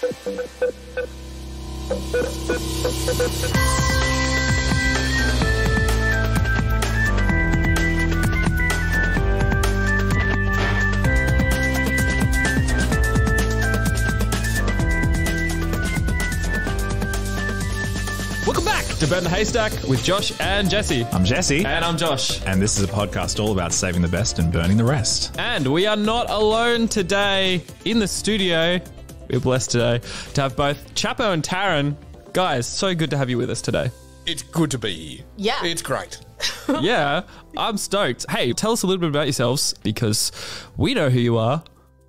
Welcome back to Burn the Haystack with Josh and Jesse. I'm Jesse. And I'm Josh. And this is a podcast all about saving the best and burning the rest. And we are not alone today in the studio. We're blessed today to have both Chappo and Tarenne. Guys, so good to have you with us today. It's good to be here. Yeah. It's great. Yeah, I'm stoked. Hey, tell us a little bit about yourselves because we know who you are,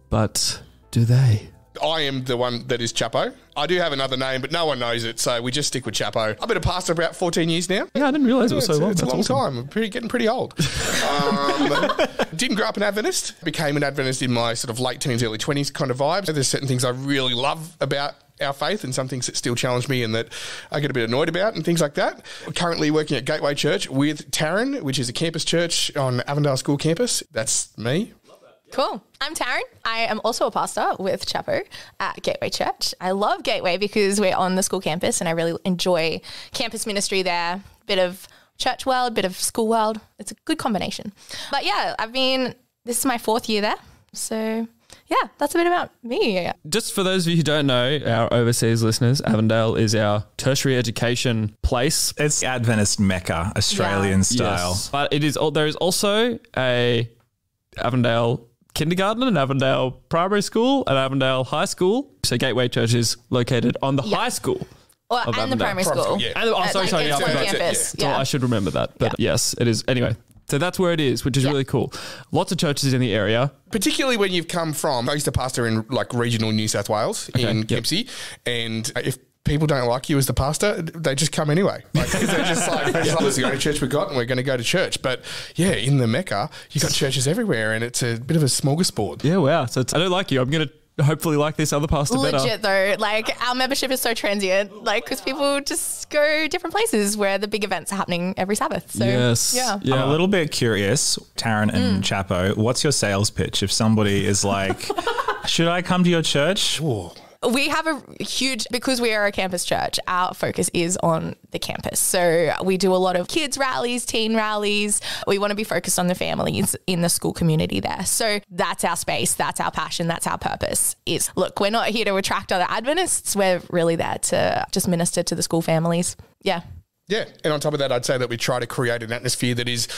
but do they? I am the one that is Chappo. I do have another name, but no one knows it, so we just stick with Chappo. I've been a pastor about 14 years now. Yeah, I didn't realise it was so long. It's a That's long awesome. time. I'm getting pretty old. Didn't grow up an Adventist. Became an Adventist in my sort of late teens, early 20s kind of vibes. There's certain things I really love about our faith and some things that still challenge me and that I get a bit annoyed about and things like that. Currently working at Gateway Church with Tarenne, which is a campus church on Avondale School campus. That's me. Cool. I'm Tarenne. I am also a pastor with Chappo at Gateway Church. I love Gateway because we're on the school campus and I really enjoy campus ministry there. Bit of church world, bit of school world. It's a good combination. But yeah, this is my 4th year there. So yeah, that's a bit about me. Just for those of you who don't know, our overseas listeners, Avondale is our tertiary education place. It's Adventist Mecca, Australian style. Yes. But there is also a Avondale kindergarten, an Avondale primary school, an Avondale high school. So Gateway Church is located on the high school. And the Avondale. primary school. Yeah. Sorry. It's I on forgot. campus. So I should remember that. But yes, it is. Anyway, so that's where it is, which is really cool. Lots of churches in the area. Particularly when you've come from, I used to pastor in like regional New South Wales in Kempsey, and if people don't like you as the pastor, they just come anyway. Like, they're just like, this is the only church we've got and we're going to go to church. But yeah, in the Mecca, you've got churches everywhere and it's a bit of a smorgasbord. Yeah, wow. So I don't like you. I'm going to hopefully like this other pastor better. Legit though, like our membership is so transient, like because people just go different places where the big events are happening every Sabbath. So yes. yeah. I'm a little bit curious, Tarenne and Chappo, what's your sales pitch if somebody is like, should I come to your church? Ooh. We have a huge, because we are a campus church, our focus is on the campus. So we do a lot of kids rallies, teen rallies. We want to be focused on the families in the school community there. So that's our space. That's our passion. That's our purpose is, look, we're not here to attract other Adventists. We're really there to just minister to the school families. Yeah. Yeah. And on top of that, I'd say that we try to create an atmosphere that is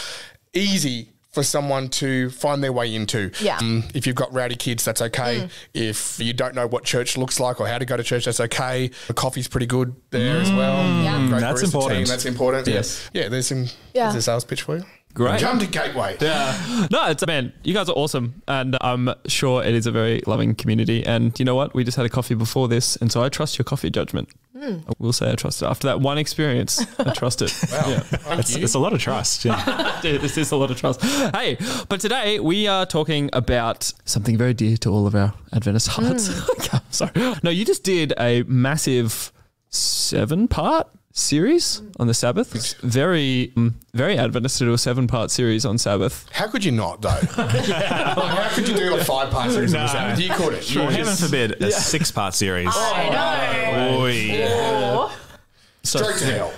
easy for someone to find their way into. Yeah. If you've got rowdy kids, that's okay. If you don't know what church looks like or how to go to church, that's okay. The coffee's pretty good there as well. Yeah. Great That's barista important. team, that's important. Yes. Yeah, there's a sales pitch for you. Great. Come to Gateway. Yeah. No, man, you guys are awesome. And I'm sure it is a very loving community. And you know what? We just had a coffee before this. And so I trust your coffee judgment. I will say I trust it. After that one experience, I trust it. Wow. Yeah. It's a lot of trust. Yeah. Dude, this is a lot of trust. Hey, but today we are talking about something very dear to all of our Adventist hearts. Sorry. No, you just did a massive 7-part series on the Sabbath. It's very, very Adventist to do a 7-part series on Sabbath. How could you not, though? How could you do a 5-part series on the Sabbath? You couldn't. Well, heaven forbid, a 6-part series. I know. Oh, yeah. Straight to hell.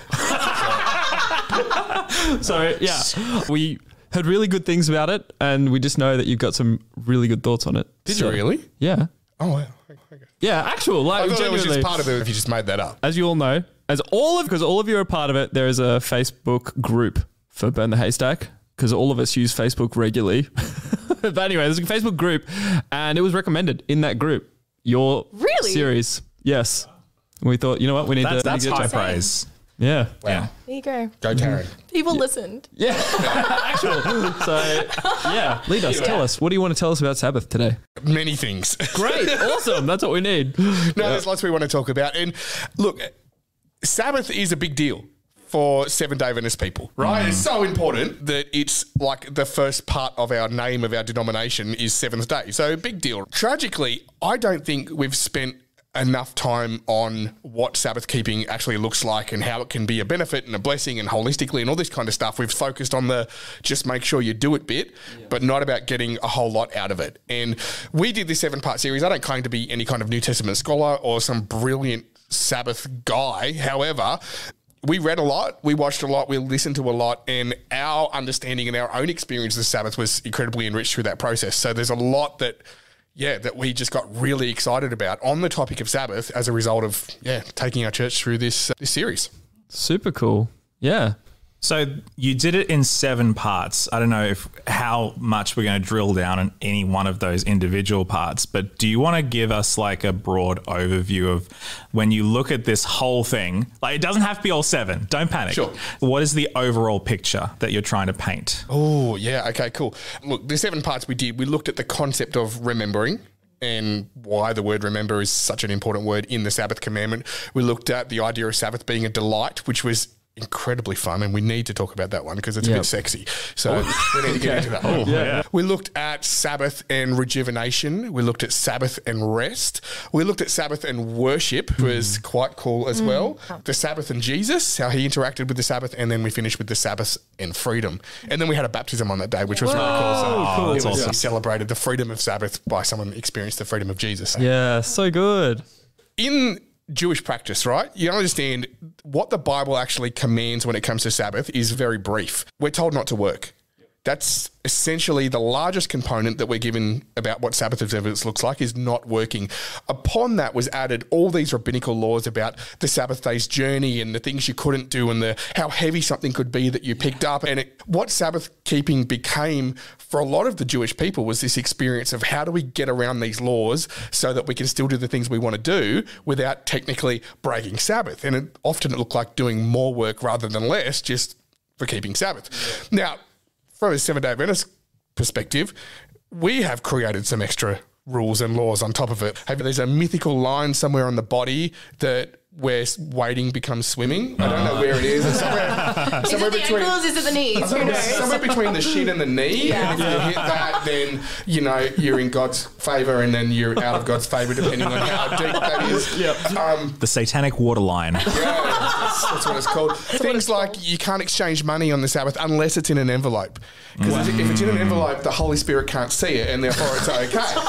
So, yeah, we heard really good things about it, and we just know that you've got some really good thoughts on it. Did you really? Yeah. Oh, wow. Okay. Yeah, actual. Like, I thought it was genuinely. just part of it if you just made that up. As you all know, because all of you are a part of it, there is a Facebook group for Burn the Haystack, because all of us use Facebook regularly. But anyway, there's a Facebook group, and it was recommended in that group. Your series. Yes. And we thought, you know what, we need to... That's high praise. Yeah. Wow. There you go. Go, Tarenne. People listened. Yeah. Actual. So, yeah. Lead us. Tell us. What do you want to tell us about Sabbath today? Many things. Great. Awesome. That's what we need. No, there's lots we want to talk about. And look, Sabbath is a big deal for Seventh-day Adventist people, right? It's so important that it's like the first part of our name of our denomination is Seventh Day. So big deal. Tragically, I don't think we've spent enough time on what Sabbath keeping actually looks like and how it can be a benefit and a blessing and holistically and all this kind of stuff. We've focused on the just make sure you do it bit, but not about getting a whole lot out of it. And we did this 7-part series. I don't claim to be any kind of New Testament scholar or some brilliant Sabbath guy. However, we read a lot, we watched a lot, we listened to a lot, and our understanding and our own experience of the Sabbath was incredibly enriched through that process. So there's a lot that we just got really excited about on the topic of Sabbath as a result of, taking our church through this series. Super cool. Yeah. So you did it in 7 parts. I don't know how much we're going to drill down on any one of those individual parts, but do you want to give us like a broad overview of when you look at this whole thing? Like, it doesn't have to be all 7. Don't panic. Sure. What is the overall picture that you're trying to paint? Oh, yeah. Okay, cool. Look, the 7 parts we did, we looked at the concept of remembering and why the word remember is such an important word in the Sabbath commandment. We looked at the idea of Sabbath being a delight, which was incredibly fun, and we need to talk about that one because it's a bit sexy. So we need to get into that. We looked at Sabbath and rejuvenation. We looked at Sabbath and rest. We looked at Sabbath and worship, which was quite cool as well. The Sabbath and Jesus, how he interacted with the Sabbath, and then we finished with the Sabbath and freedom. And then we had a baptism on that day, which was really cool. So that's awesome. We celebrated the freedom of Sabbath by someone experienced the freedom of Jesus. Yeah, so good. In Jewish practice, right? You understand what the Bible actually commands when it comes to Sabbath is very brief. We're told not to work. That's essentially the largest component that we're given about what Sabbath observance looks like is not working. Upon that was added all these rabbinical laws about the Sabbath day's journey and the things you couldn't do and how heavy something could be that you picked up. And what Sabbath keeping became for a lot of the Jewish people was this experience of how do we get around these laws so that we can still do the things we want to do without technically breaking Sabbath. And often it looked like doing more work rather than less just for keeping Sabbath. Now, from a Seventh-day Adventist perspective, we have created some extra rules and laws on top of it. There's a mythical line somewhere on the body that where wading becomes swimming. I don't know where it is. It's somewhere is it the ankles? Is it the knees? Who knows? Somewhere between the shin and the knee. Yeah. And if you hit that, then, you're in God's favour and then you're out of God's favour depending on how deep that is. The satanic waterline. Yeah, that's what it's called. Things like you can't exchange money on the Sabbath unless it's in an envelope. Because if it's in an envelope, the Holy Spirit can't see it and therefore it's okay.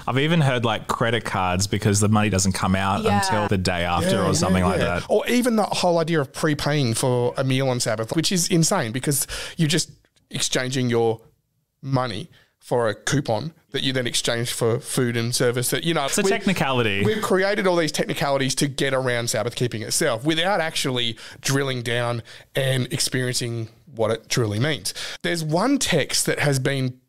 I've even heard like credit cards because the money doesn't come out until the day after or something like that. Or even the whole idea of prepaying for a meal on Sabbath, which is insane because you're just exchanging your money for a coupon that you then exchange for food and service. That it's a technicality. We've created all these technicalities to get around Sabbath keeping itself without actually drilling down and experiencing what it truly means. There's one text that has been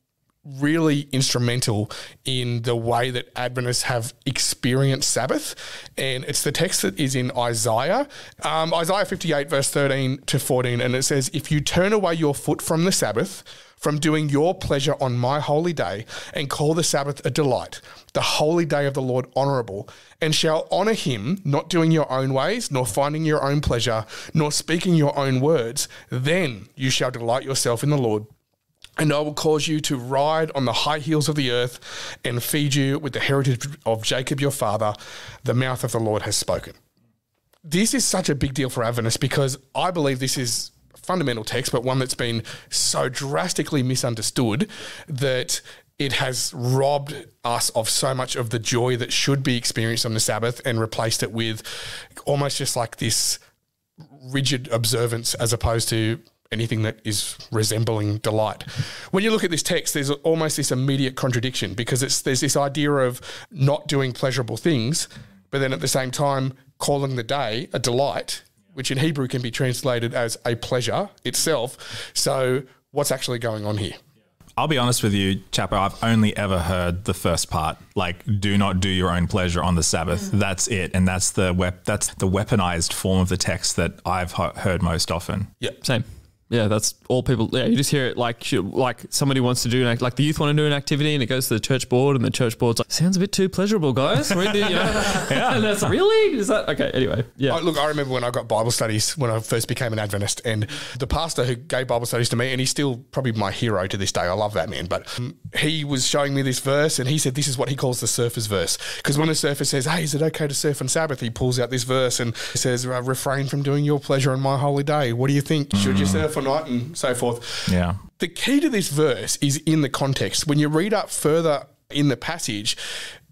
really instrumental in the way that Adventists have experienced Sabbath, and it's the text that is in Isaiah 58 verse 13 to 14, and it says, "If you turn away your foot from the Sabbath, from doing your pleasure on my holy day, and call the Sabbath a delight, the holy day of the Lord honourable, and shall honour him, not doing your own ways, nor finding your own pleasure, nor speaking your own words, then you shall delight yourself in the Lord. And I will cause you to ride on the high hills of the earth and feed you with the heritage of Jacob your father. The mouth of the Lord has spoken." This is such a big deal for Adventists because I believe this is a fundamental text, but one that's been so drastically misunderstood that it has robbed us of so much of the joy that should be experienced on the Sabbath and replaced it with almost just like this rigid observance as opposed to anything that is resembling delight. When you look at this text, there's almost this immediate contradiction because there's this idea of not doing pleasurable things, but then at the same time calling the day a delight, which in Hebrew can be translated as a pleasure itself. So what's actually going on here? I'll be honest with you, Chappo, I've only ever heard the first part, like do not do your own pleasure on the Sabbath. That's it. And that's the weaponized form of the text that I've heard most often. Yeah, same. Yeah, that's all people. Yeah, you just hear it like somebody wants to do like the youth want to do an activity, and it goes to the church board, and the church board's like, sounds a bit too pleasurable, guys. Really, yeah. And that's like, really, is that okay? Anyway, yeah. Look, I remember when I got Bible studies when I first became an Adventist, and the pastor who gave Bible studies to me, and he's still probably my hero to this day. I love that man, but he was showing me this verse, and he said this is what he calls the surfer's verse, because when a surfer says, "Hey, is it okay to surf on Sabbath?" he pulls out this verse and says, "Refrain from doing your pleasure on my holy day. What do you think? Should you surf or not?" and so forth. Yeah. The key to this verse is in the context. When you read up further in the passage,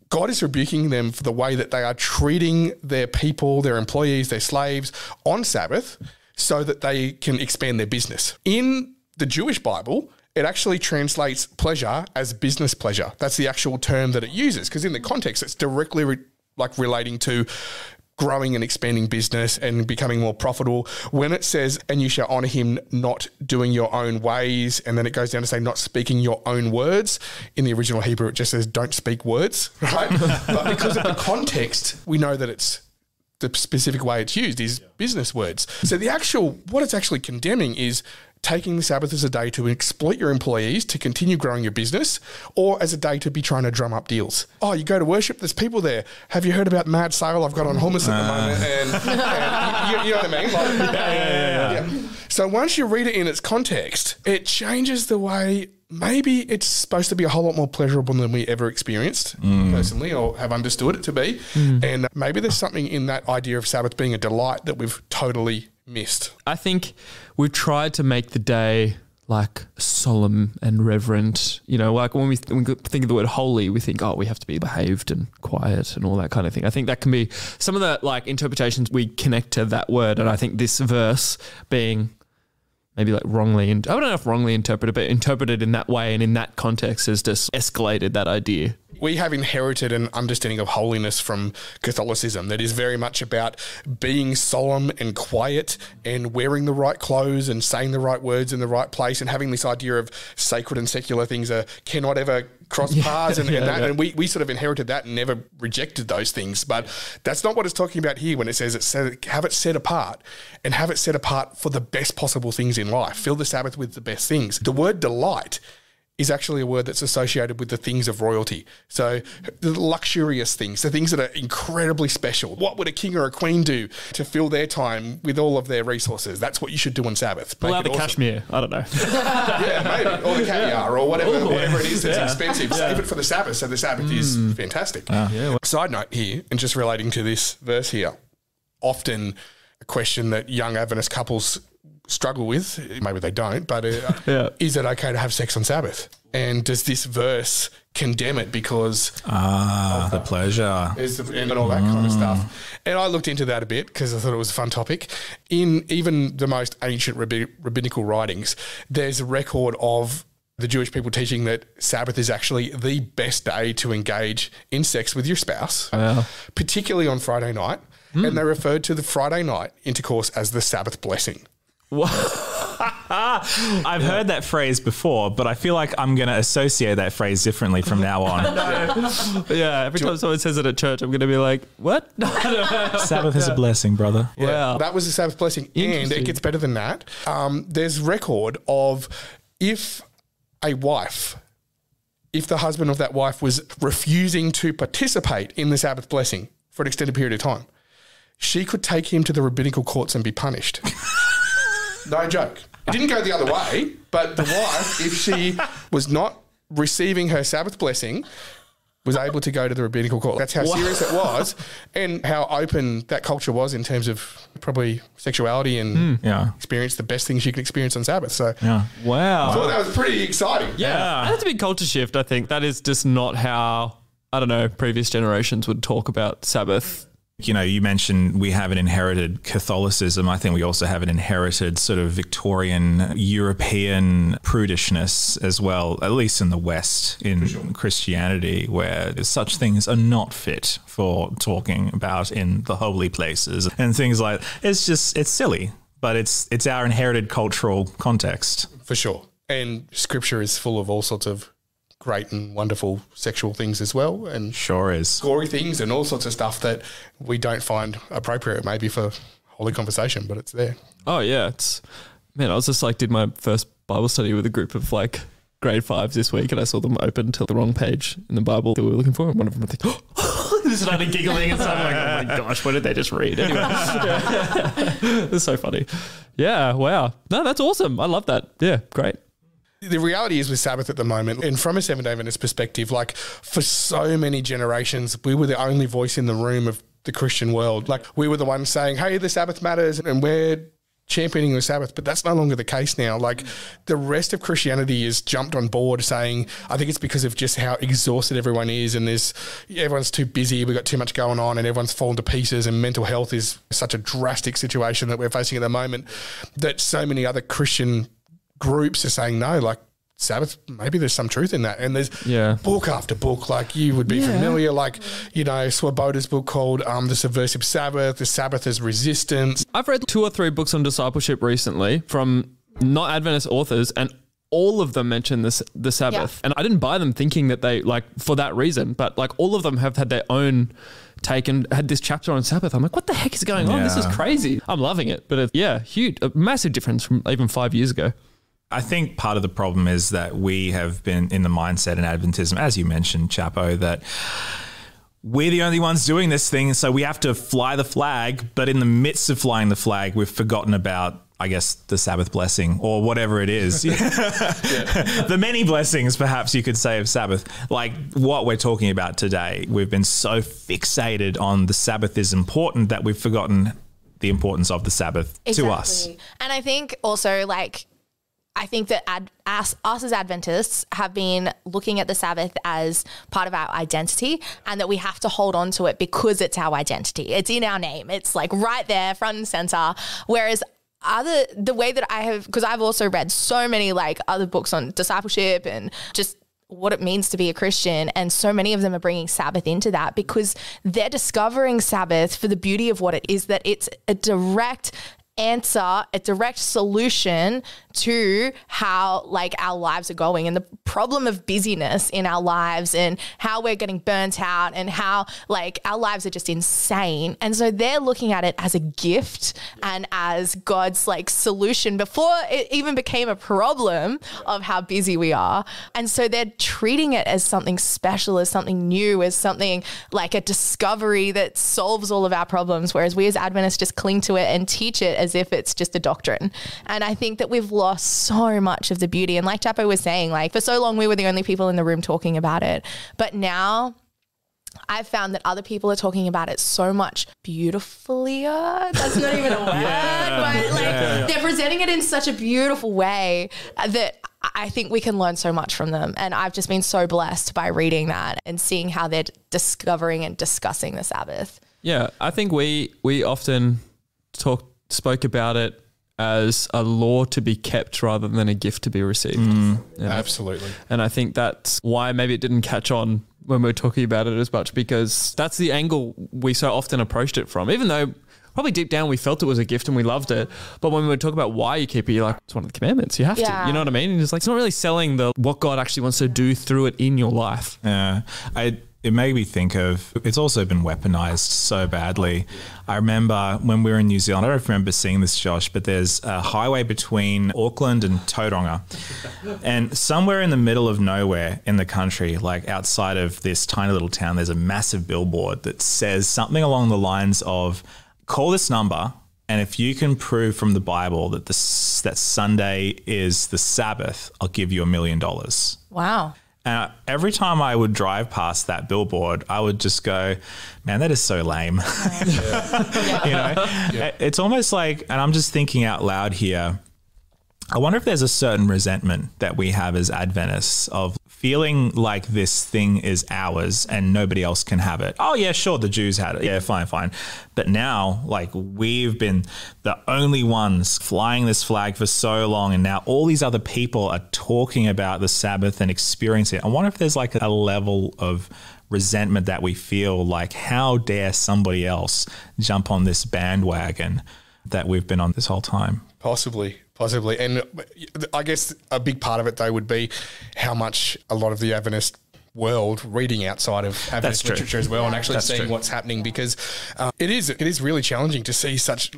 God is rebuking them for the way that they are treating their people, their employees, their slaves on Sabbath so that they can expand their business. In the Jewish Bible, it actually translates pleasure as business pleasure. That's the actual term that it uses, because in the context, it's directly relating to growing and expanding business and becoming more profitable. When it says, and you shall honour him not doing your own ways, and then it goes down to say not speaking your own words. In the original Hebrew, it just says don't speak words, right? But because of the context, we know that it's the specific way it's used is business words. So what it's actually condemning is taking the Sabbath as a day to exploit your employees to continue growing your business, or as a day to be trying to drum up deals. Oh, you go to worship, there's people there. Have you heard about mad sale I've got on hummus at the moment? And you know what I mean? Like, yeah. So once you read it in its context, it changes the way maybe it's supposed to be a whole lot more pleasurable than we ever experienced personally, or have understood it to be. And maybe there's something in that idea of Sabbath being a delight that we've totally missed. I think we've tried to make the day like solemn and reverent, like when we think of the word holy, we think, oh, we have to be behaved and quiet and all that kind of thing. I think that can be some of the like interpretations we connect to that word. And I think this verse being maybe like wrongly, I don't know if wrongly interpreted, but interpreted in that way and in that context has just escalated that idea. We have inherited an understanding of holiness from Catholicism that is very much about being solemn and quiet and wearing the right clothes and saying the right words in the right place, and having this idea of sacred and secular things cannot ever cross paths and that. And we sort of inherited that and never rejected those things. But that's not what it's talking about here when it says have it set apart, and have it set apart for the best possible things in life. Fill the Sabbath with the best things. The word delight is actually a word that's associated with the things of royalty. So the luxurious things, the things that are incredibly special. What would a king or a queen do to fill their time with all of their resources? That's what you should do on Sabbath. Pull out the cashmere. I don't know. Yeah, maybe. Or the caviar or whatever it is that's expensive. Save it for the Sabbath. So the Sabbath is fantastic. Side note here, and just relating to this verse here, often a question that young Adventist couples struggle with, maybe they don't, but is it okay to have sex on Sabbath? And does this verse condemn it because of the pleasure and all that kind of stuff? And I looked into that a bit because I thought it was a fun topic. In even the most ancient rabbinical writings, there's a record of the Jewish people teaching that Sabbath is actually the best day to engage in sex with your spouse, particularly on Friday night. And they referred to the Friday night intercourse as the Sabbath blessing. I've heard that phrase before, but I feel like I'm going to associate that phrase differently from now on. Every time someone says it at church, I'm going to be like, what? Sabbath is a blessing, brother. Yeah, that was the Sabbath blessing. And it gets better than that. There's record of if the husband of that wife was refusing to participate in the Sabbath blessing for an extended period of time, she could take him to the rabbinical courts and be punished. No joke. It didn't go the other way, but the wife, if she was not receiving her Sabbath blessing, was able to go to the rabbinical court. That's how serious it was, and how open that culture was in terms of probably sexuality and experience the best things you can experience on Sabbath. So, wow. I thought that was pretty exciting. Yeah. That's a big culture shift, I think. That is just not how, previous generations would talk about Sabbath. You mentioned we have an inherited Catholicism. I think we also have an inherited sort of Victorian European prudishness as well, at least in the West, in Christianity, where such things are not fit for talking about in the holy places and things like that. It's silly, but it's our inherited cultural context. For sure. And scripture is full of all sorts of great and wonderful sexual things as well, and sure is gory things and all sorts of stuff that we don't find appropriate maybe for holy conversation, but it's there. Oh yeah, it's Man, I was just like, did my first Bible study with a group of like grade 5s this week, and I saw them open to the wrong page in the Bible that we were looking for, and one of them would think, oh, they started giggling and stuff. I'm like, oh my gosh, what did they just read? Anyway, it's so funny. Yeah, wow. No, that's awesome. I love that. Yeah, great. The reality is with Sabbath at the moment, and from a Seventh-day Adventist perspective, like for so many generations, we were the only voice in the room of the Christian world. Like we were the ones saying, hey, the Sabbath matters, and we're championing the Sabbath, but that's no longer the case now. Like the rest of Christianity has jumped on board saying, I think it's because of just how exhausted everyone is, and everyone's too busy, we've got too much going on, and everyone's fallen to pieces, and mental health is such a drastic situation that we're facing at the moment, that so many other Christian groups are saying, no, like Sabbath, maybe there's some truth in that. And there's book after book, like you would be familiar, like, Swoboda's book called The Subversive Sabbath, The Sabbath as Resistance. I've read 2 or 3 books on discipleship recently from not Adventist authors, and all of them mention the Sabbath. And I didn't buy them thinking that they, like, for that reason, but like all of them have had their own take and had this chapter on Sabbath. I'm like, what the heck is going on? This is crazy. I'm loving it. But it's, huge, a massive difference from even 5 years ago. I think part of the problem is that we have been in the mindset in Adventism, as you mentioned, Chappo, that we're the only ones doing this thing, so we have to fly the flag. But in the midst of flying the flag, we've forgotten about, I guess, the Sabbath blessing or whatever it is. The many blessings, perhaps you could say, of Sabbath. Like what we're talking about today, we've been so fixated on the Sabbath is important that we've forgotten the importance of the Sabbath to us. And I think also, like, I think that us as Adventists have been looking at the Sabbath as part of our identity, and that we have to hold on to it because it's our identity. It's in our name. It's like right there, front and center. Whereas the way that I have, because I've also read so many like other books on discipleship and just what it means to be a Christian, and so many of them are bringing Sabbath into that because they're discovering Sabbath for the beauty of what it is, that it's a direct answer, a direct solution to how like our lives are going and the problem of busyness in our lives and how we're getting burnt out and how like our lives are just insane. And so they're looking at it as a gift and as God's like solution before it even became a problem of how busy we are. And so they're treating it as something special, as something new, as something like a discovery that solves all of our problems. Whereas we as Adventists just cling to it and teach it as if it's just a doctrine. And I think that we've lost so much of the beauty. And like Chappo was saying, like for so long we were the only people in the room talking about it. But now I've found that other people are talking about it so much beautifully. That's not even a word. But like they're presenting it in such a beautiful way that I think we can learn so much from them. And I've just been so blessed by reading that and seeing how they're discovering and discussing the Sabbath. Yeah, I think we often spoke about it as a law to be kept rather than a gift to be received. Absolutely. And I think that's why maybe it didn't catch on when we were talking about it as much, because that's the angle we so often approached it from, even though probably deep down we felt it was a gift and we loved it. But when we would talk about why you keep it, you're like, it's one of the commandments. You have to. You know what I mean? And it's like, it's not really selling what God actually wants to do through it in your life. Yeah. It made me think of, it's also been weaponized so badly. I remember when we were in New Zealand, I don't remember seeing this, Josh, but there's a highway between Auckland and Tauranga. And somewhere in the middle of nowhere in the country, like outside of this tiny little town, there's a massive billboard that says something along the lines of, call this number, and if you can prove from the Bible that that Sunday is the Sabbath, I'll give you $1 million. Wow. And every time I would drive past that billboard, I would just go, man, that is so lame. It's almost like, and I'm just thinking out loud here, I wonder if there's a certain resentment that we have as Adventists of feeling like this thing is ours and nobody else can have it. Oh yeah, sure, the Jews had it. Yeah, fine. But now, like, we've been the only ones flying this flag for so long, and now all these other people are talking about the Sabbath and experiencing it. I wonder if there's like a level of resentment that we feel like, how dare somebody else jump on this bandwagon that we've been on this whole time? Possibly. And I guess a big part of it, though, would be how much a lot of the Adventist world reading outside of Adventist literature as well, and actually seeing what's happening, because it is really challenging to see such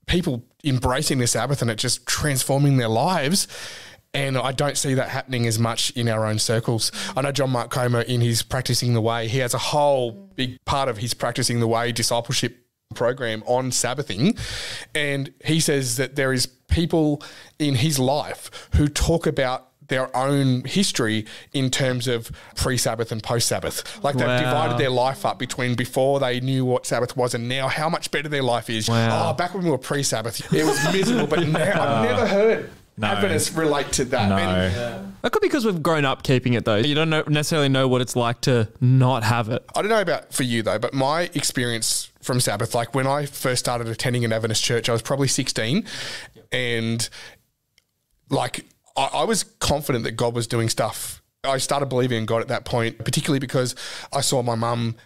people embracing the Sabbath and it just transforming their lives. And I don't see that happening as much in our own circles. I know John Mark Comer, in his Practicing the Way, he has a whole big part of his Practicing the Way discipleship program on Sabbathing. And he says that there is people in his life who talk about their own history in terms of pre-Sabbath and post-Sabbath. Like they've divided their life up between before they knew what Sabbath was and now how much better their life is. Oh, back when we were pre-Sabbath, it was miserable, but now I've never heard Adventists relate to that. That could be because we've grown up keeping it though. You don't necessarily know what it's like to not have it. I don't know about for you though, but my experience from Sabbath, like when I first started attending an Adventist church, I was probably 16 and like I was confident that God was doing stuff. I started believing in God at that point, particularly because I saw my mum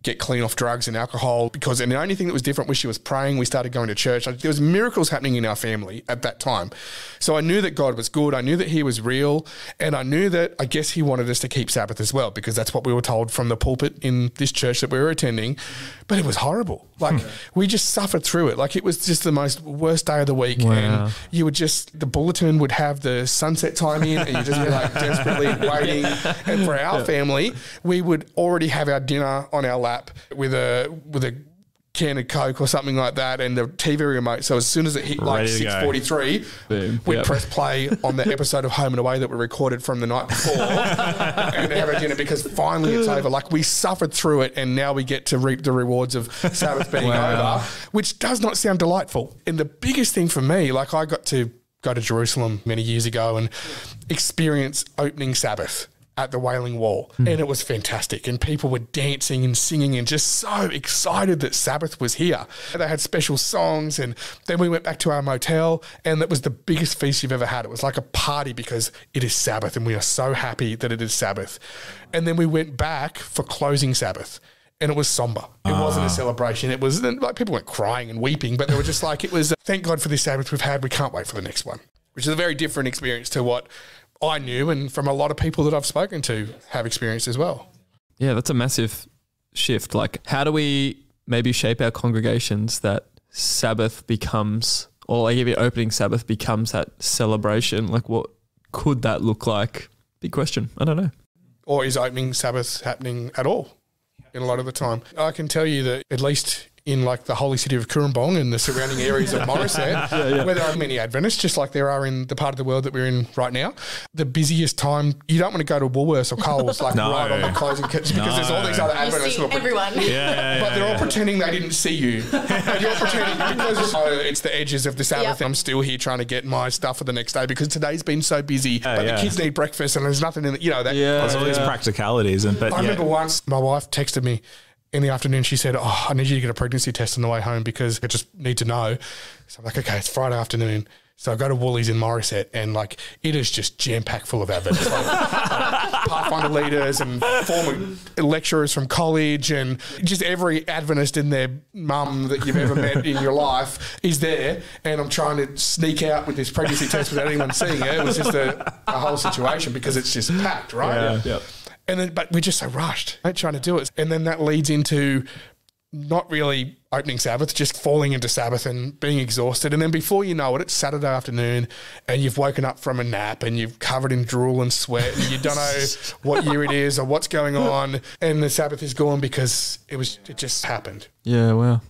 get clean off drugs and alcohol and the only thing that was different was she was praying. We started going to church. There was miracles happening in our family at that time. So I knew that God was good. I knew that he was real. And I knew that I guess he wanted us to keep Sabbath as well because that's what we were told from the pulpit in this church that we were attending. But it was horrible. Like we just suffered through it. Like it was just the most worst day of the week. Wow. And you would just, the bulletin would have the sunset time in and you'd just be like desperately waiting. And for our family, we would already have our dinner on our lap with a can of Coke or something like that and the TV remote. So as soon as it hit like 6:43, we'd press play on the episode of Home and Away that we recorded from the night before and have a dinner because finally it's over. Like we suffered through it and now we get to reap the rewards of Sabbath being over, which does not sound delightful. And the biggest thing for me, like I got to go to Jerusalem many years ago and experience opening Sabbath at the Wailing Wall. And it was fantastic. And people were dancing and singing and just so excited that Sabbath was here. They had special songs and then we went back to our motel and that was the biggest feast you've ever had. It was like a party because it is Sabbath and we are so happy that it is Sabbath. And then we went back for closing Sabbath. And it was somber. It wasn't a celebration. It was like people weren't crying and weeping, but they were just like, it was, thank God for this Sabbath we've had. We can't wait for the next one, which is a very different experience to what I knew and from a lot of people that I've spoken to have experienced as well. Yeah, that's a massive shift. Like how do we maybe shape our congregations that Sabbath becomes, or like even opening Sabbath becomes that celebration? Like what could that look like? Big question. I don't know. Or is opening Sabbath happening at all in a lot of the time? I can tell you that at least in like the holy city of Cooranbong and the surrounding areas of Morisset, where there are many Adventists, just like there are in the part of the world that we're in right now, the busiest time, you don't want to go to Woolworths or Coles right on the closing because there's all these other Adventists. You see everyone. But they're all pretending they didn't see you. And you're pretending because it's the edges of the Sabbath. I'm still here trying to get my stuff for the next day because today's been so busy. But the kids need breakfast and there's nothing in it. There's all these practicalities. I remember once my wife texted me in the afternoon, she said, I need you to get a pregnancy test on the way home because I just need to know. So I'm like, okay, it's Friday afternoon. So I go to Woolies in Morisset and like it is just jam-packed full of Adventists. Pathfinder leaders and former lecturers from college and just every Adventist and their mum that you've ever met in your life is there. And I'm trying to sneak out with this pregnancy test without anyone seeing it. It was just a whole situation because it's just packed, right? Yeah. And then, but we're just so rushed, trying to do it. And then that leads into not really opening Sabbath, just falling into Sabbath and being exhausted. And then before you know it, it's Saturday afternoon and you've woken up from a nap and you've covered in drool and sweat and you don't know what year it is or what's going on. And the Sabbath is gone because it just happened. Yeah, wow.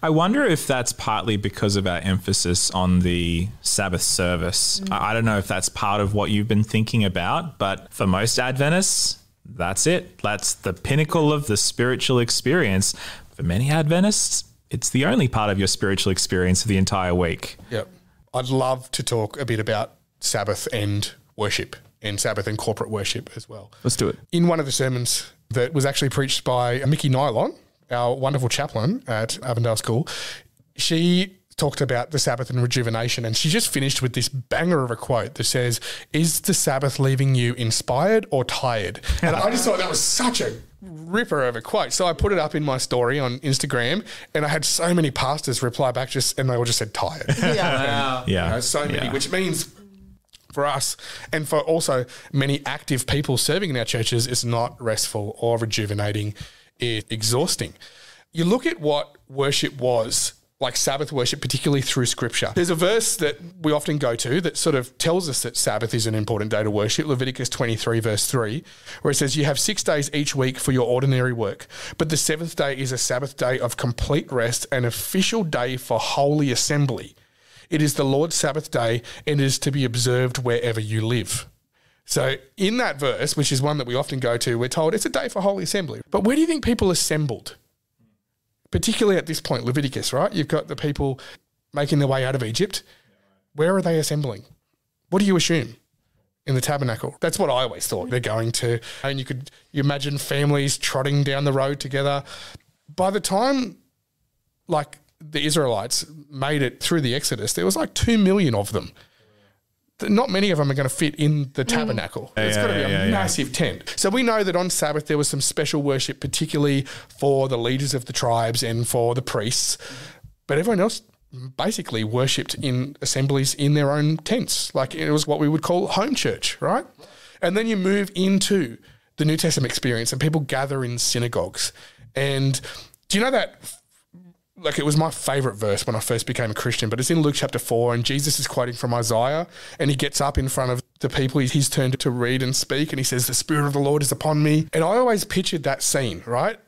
I wonder if that's partly because of our emphasis on the Sabbath service. I don't know if that's part of what you've been thinking about, but for most Adventists, that's it. That's the pinnacle of the spiritual experience. For many Adventists, it's the only part of your spiritual experience of the entire week. Yep. I'd love to talk a bit about Sabbath and worship and Sabbath and corporate worship as well. Let's do it. In one of the sermons that was actually preached by Mickey Nylon, our wonderful chaplain at Avondale School, she talked about the Sabbath and rejuvenation, and she just finished with this banger of a quote that says, "Is the Sabbath leaving you inspired or tired?" And I just thought that was such a ripper of a quote. So I put it up in my story on Instagram, and I had so many pastors reply back and they all just said tired. So many, which means for us and for also many active people serving in our churches, it's not restful or rejuvenating, it's exhausting. You look at what worship was like Sabbath worship, particularly through Scripture. There's a verse that we often go to that sort of tells us that Sabbath is an important day to worship, Leviticus 23 verse 3, where it says, "You have 6 days each week for your ordinary work, but the seventh day is a Sabbath day of complete rest, an official day for holy assembly. It is the Lord's Sabbath day and is to be observed wherever you live." So in that verse, which is one that we often go to, we're told it's a day for holy assembly. But where do you think people assembled? Particularly at this point, Leviticus, right? You've got the people making their way out of Egypt. Where are they assembling? What do you assume? In the tabernacle. That's what I always thought. They're going to, and you imagine families trotting down the road together. By the time, like, the Israelites made it through the Exodus, there was like 2 million of them. Not many of them are going to fit in the tabernacle. It's got to be a massive tent. So we know that on Sabbath there was some special worship, particularly for the leaders of the tribes and for the priests. But everyone else basically worshipped in assemblies in their own tents. Like, it was what we would call home church, right? And then you move into the New Testament experience and people gather in synagogues. And do you know that... Like, it was my favourite verse when I first became a Christian, but it's in Luke chapter 4, and Jesus is quoting from Isaiah, and he gets up in front of the people he's turned to read and speak, and he says, "The Spirit of the Lord is upon me." And I always pictured that scene, right?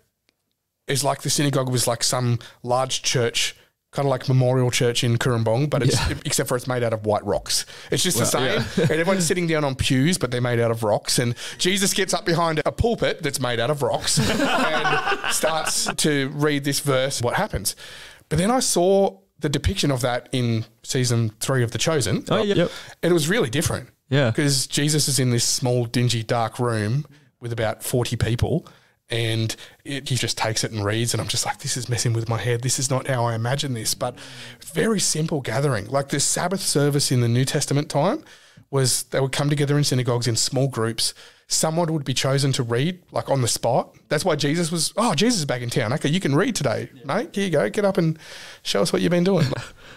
It's like the synagogue was like some large church, kind of like Memorial Church in Cooranbong, but except for it's made out of white rocks. It's just the same. And everyone's sitting down on pews, but they're made out of rocks. And Jesus gets up behind a pulpit that's made out of rocks and starts to read this verse. What happens? But then I saw the depiction of that in season 3 of The Chosen. Oh, yep. And it was really different. Yeah. Because Jesus is in this small, dingy, dark room with about 40 people. And he just takes it and reads, and I'm just like, this is messing with my head. This is not how I imagine this. But very simple gathering. Like, the Sabbath service in the New Testament time was they would come together in synagogues in small groups. Someone would be chosen to read, like, on the spot. That's why Jesus is back in town. Okay, you can read today, mate. Here you go. Get up and show us what you've been doing.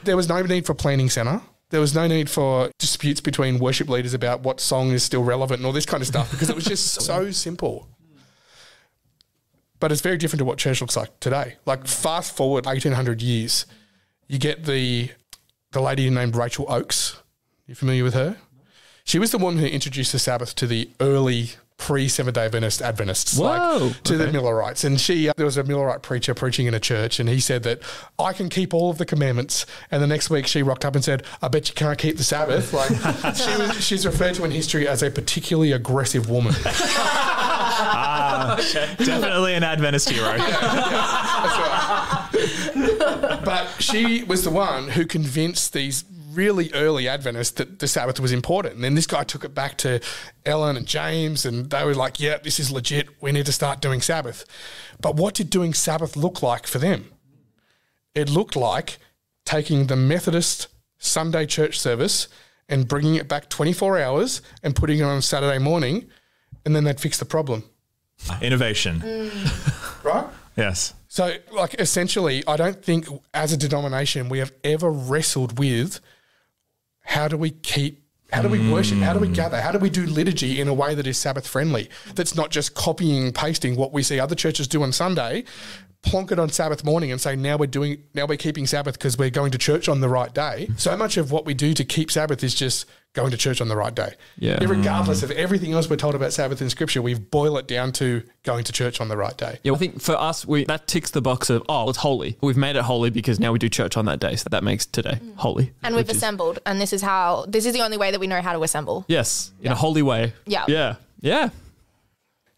There was no need for planning centre. There was no need for disputes between worship leaders about what song is still relevant and all this kind of stuff, because it was just so simple. But it's very different to what church looks like today. Like, fast forward 1800 years, you get the lady named Rachel Oakes. You familiar with her? She was the one who introduced the Sabbath to the early pre-Seventh-day Adventists, to the Millerites. And there was a Millerite preacher preaching in a church, and he said that I can keep all of the commandments. And the next week she rocked up and said, "I bet you can't keep the Sabbath." Like, she's referred to in history as a particularly aggressive woman. Definitely an Adventist hero. That's right. But she was the one who convinced these really early Adventists that the Sabbath was important. And then this guy took it back to Ellen and James, and they were like, yeah, this is legit. We need to start doing Sabbath. But what did doing Sabbath look like for them? It looked like taking the Methodist Sunday church service and bringing it back 24 hours and putting it on Saturday morning, and then they'd fix the problem. Innovation. Right? Yes. So, like, essentially, I don't think as a denomination we have ever wrestled with how do we worship, how do we gather, how do we do liturgy in a way that is Sabbath friendly, that's not just copying and pasting what we see other churches do on Sunday, plonk it on Sabbath morning and say now we're keeping Sabbath because we're going to church on the right day. So much of what we do to keep Sabbath is just going to church on the right day. Yeah. Regardless of everything else we're told about Sabbath in Scripture, we boil it down to going to church on the right day. Yeah, I think for us, that ticks the box of, it's holy. We've made it holy because now we do church on that day. So that makes today holy. And we've assembled. And this is the only way that we know how to assemble. Yes, in a holy way. Yeah. Yeah. Yeah.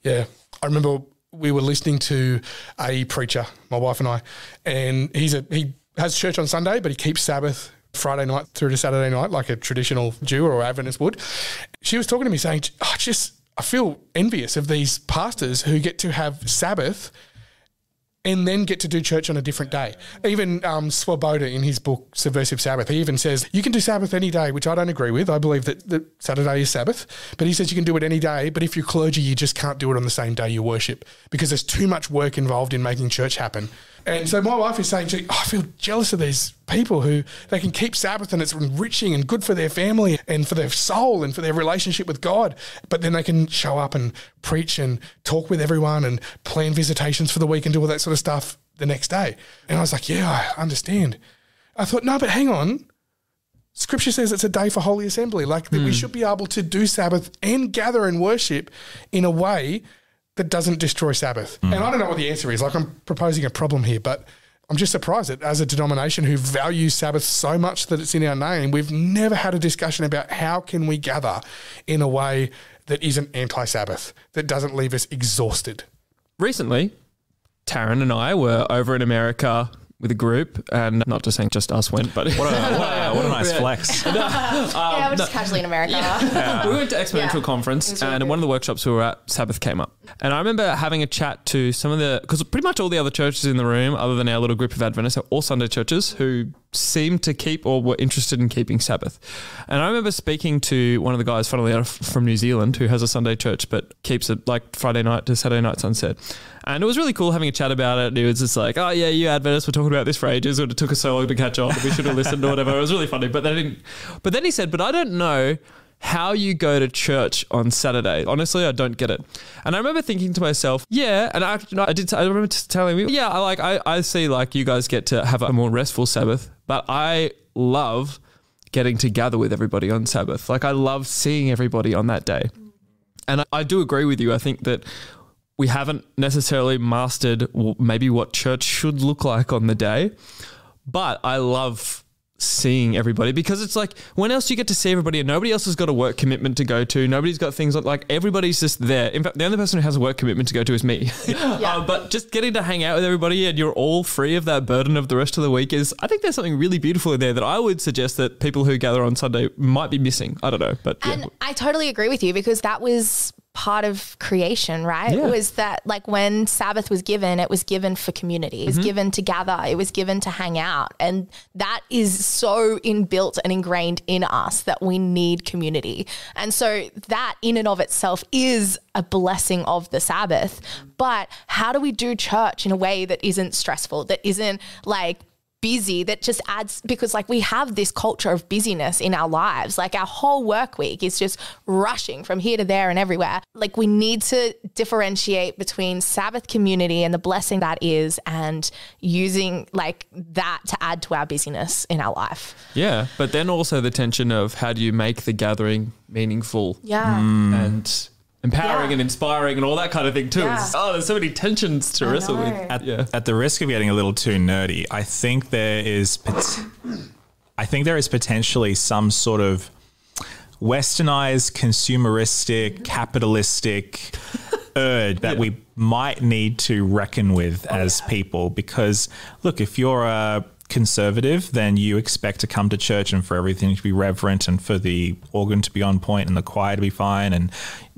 Yeah. I remember we were listening to a preacher, my wife and I, and he has church on Sunday, but he keeps Sabbath Friday night through to Saturday night like a traditional Jew or Adventist would. She was talking to me saying, I feel envious of these pastors who get to have Sabbath and then get to do church on a different day. Even Swoboda in his book, Subversive Sabbath, he even says, you can do Sabbath any day, which I don't agree with. I believe that Saturday is Sabbath. But he says you can do it any day, but if you're clergy, you just can't do it on the same day you worship because there's too much work involved in making church happen. And so my wife is saying, I feel jealous of these people who they can keep Sabbath and it's enriching and good for their family and for their soul and for their relationship with God. But then they can show up and preach and talk with everyone and plan visitations for the week and do all that sort of stuff the next day. And I was like, yeah, I understand. I thought, no, but hang on. Scripture says it's a day for holy assembly. Like that we should be able to do Sabbath and gather and worship in a way that doesn't destroy Sabbath. And I don't know what the answer is. Like I'm proposing a problem here, but I'm just surprised that as a denomination who values Sabbath so much that it's in our name, we've never had a discussion about how can we gather in a way that isn't anti-Sabbath, that doesn't leave us exhausted. Recently, Tarenne and I were over in America with a group, and not just saying just us went, but What a nice flex. Yeah, we're just casually in America. we went to Exponential Conference, and in one of the workshops we were at, Sabbath came up. And I remember having a chat to some of because pretty much all the other churches in the room, other than our little group of Adventists, are all Sunday churches who seemed to keep or were interested in keeping Sabbath. And I remember speaking to one of the guys, funnily enough, from New Zealand, who has a Sunday church but keeps it like Friday night to Saturday night sunset. And it was really cool having a chat about it. It was just like, oh yeah, you Adventists were talking about this for ages, and it took us so long to catch on. We should have listened or whatever. It was really funny. But then he said, but I don't know how you go to church on Saturday. Honestly, I don't get it. And I remember thinking to myself, yeah, and I remember telling me, yeah, I see like you guys get to have a more restful Sabbath, but I love getting to gather with everybody on Sabbath. Like I love seeing everybody on that day. And I do agree with you. I think that we haven't necessarily mastered maybe what church should look like on the day, but I love seeing everybody because it's like, when else do you get to see everybody and nobody else has got a work commitment to go to? Nobody's got things like everybody's just there. In fact, the only person who has a work commitment to go to is me. Yeah. But just getting to hang out with everybody and you're all free of that burden of the rest of the week I think there's something really beautiful in there that I would suggest that people who gather on Sunday might be missing. I don't know, but And I totally agree with you because that was part of creation, right? Yeah. It was that like when Sabbath was given, it was given for community. It was given to gather. It was given to hang out. And that is so inbuilt and ingrained in us that we need community. And so that in and of itself is a blessing of the Sabbath. But how do we do church in a way that isn't stressful, that isn't like busy, that just adds, because like we have this culture of busyness in our lives, like our whole work week is just rushing from here to there and everywhere. Like we need to differentiate between Sabbath community and the blessing that is, and using like that to add to our busyness in our life. Yeah, but then also the tension of how do you make the gathering meaningful and empowering and inspiring and all that kind of thing too. Yeah. There's so many tensions to wrestle with. At the risk of getting a little too nerdy, I think there is potentially some sort of westernized, consumeristic, capitalistic urge that we might need to reckon with as people. Because look, if you're a conservative, then you expect to come to church and for everything to be reverent and for the organ to be on point and the choir to be fine, and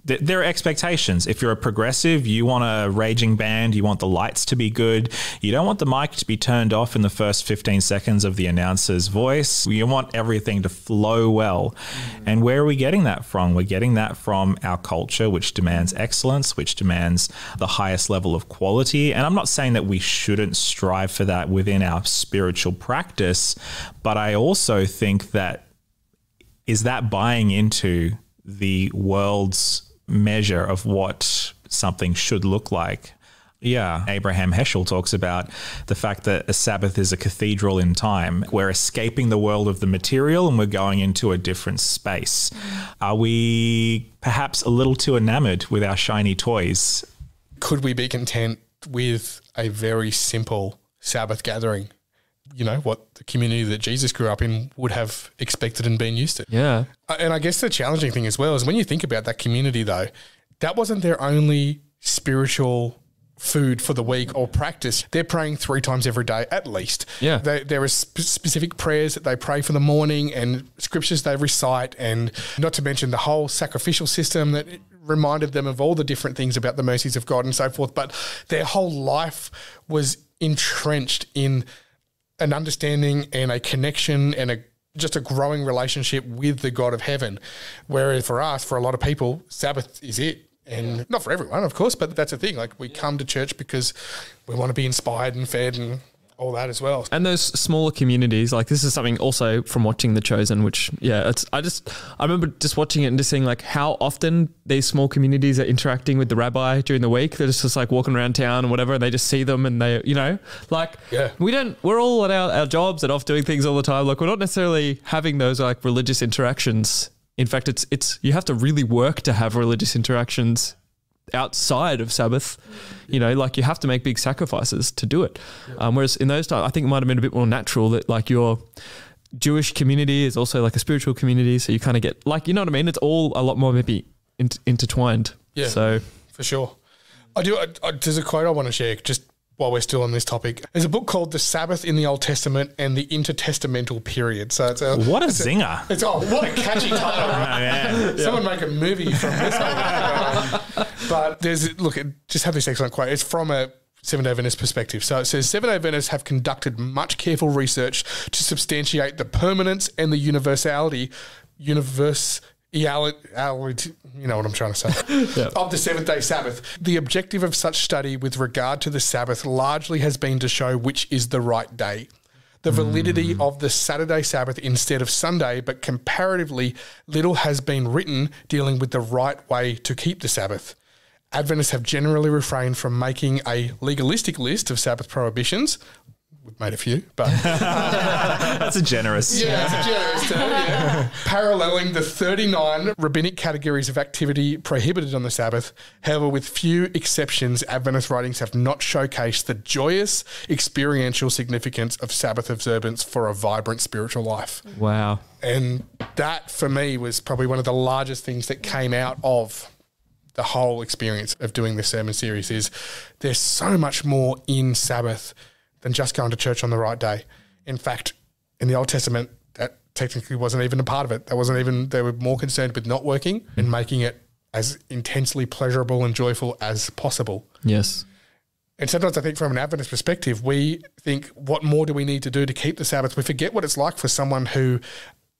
there are expectations. If you're a progressive, you want a raging band, you want the lights to be good, you don't want the mic to be turned off in the first 15 seconds of the announcer's voice. You want everything to flow well. And where are we getting that from? We're getting that from our culture, which demands excellence, which demands the highest level of quality. And I'm not saying that we shouldn't strive for that within our spiritual practice, but I also think that is that buying into the world's measure of what something should look like. Yeah. Abraham Heschel talks about the fact that a Sabbath is a cathedral in time. We're escaping the world of the material and we're going into a different space. Are we perhaps a little too enamored with our shiny toys? Could we be content with a very simple Sabbath gathering? You know, what the community that Jesus grew up in would have expected and been used to. Yeah. And I guess the challenging thing as well is when you think about that community though, that wasn't their only spiritual food for the week or practice. They're praying 3 times every day at least. Yeah. There are specific prayers that they pray for the morning and scriptures they recite, and not to mention the whole sacrificial system that reminded them of all the different things about the mercies of God and so forth. But their whole life was entrenched in an understanding and a connection and just a growing relationship with the God of heaven. Whereas for us, for a lot of people, Sabbath is it. And not for everyone, of course, but that's the thing. Like we come to church because we want to be inspired and fed and all that as well. And those smaller communities, like this is something also from watching The Chosen, which, I remember just watching it and just seeing like how often these small communities are interacting with the rabbi during the week. They're just like walking around town and whatever, and they just see them and they, we're all at our jobs and off doing things all the time. Like we're not necessarily having those like religious interactions. In fact, it's you have to really work to have religious interactions outside of Sabbath, like you have to make big sacrifices to do it. Whereas in those times, I think it might have been a bit more natural that like your Jewish community is also like a spiritual community. So you kind of get like, you know what I mean? It's all a lot more maybe intertwined. Yeah, so for sure. There's a quote I want to share just while we're still on this topic. There's a book called The Sabbath in the Old Testament and the Intertestamental Period. So it's a zinger. What a catchy title. Right? Someone make a movie from this one. But just have this excellent quote. It's from a Seventh-day Adventist perspective. So it says, Seventh-day Adventists have conducted much careful research to substantiate the permanence and the universality, you know what I'm trying to say, of the seventh-day Sabbath. The objective of such study with regard to the Sabbath largely has been to show which is the right day. The validity of the Saturday Sabbath instead of Sunday, but comparatively little has been written dealing with the right way to keep the Sabbath. Adventists have generally refrained from making a legalistic list of Sabbath prohibitions. We've made a few, but... That's a generous. Yeah, it's a generous term, yeah. Paralleling the 39 rabbinic categories of activity prohibited on the Sabbath. However, with few exceptions, Adventist writings have not showcased the joyous experiential significance of Sabbath observance for a vibrant spiritual life. Wow. And that, for me, was probably one of the largest things that came out of the whole experience of doing this sermon series is there's so much more in Sabbath than just going to church on the right day. In fact, in the Old Testament, that technically wasn't even a part of it. They were more concerned with not working and making it as intensely pleasurable and joyful as possible. Yes. And sometimes I think from an Adventist perspective, we think, what more do we need to do to keep the Sabbath? We forget what it's like for someone who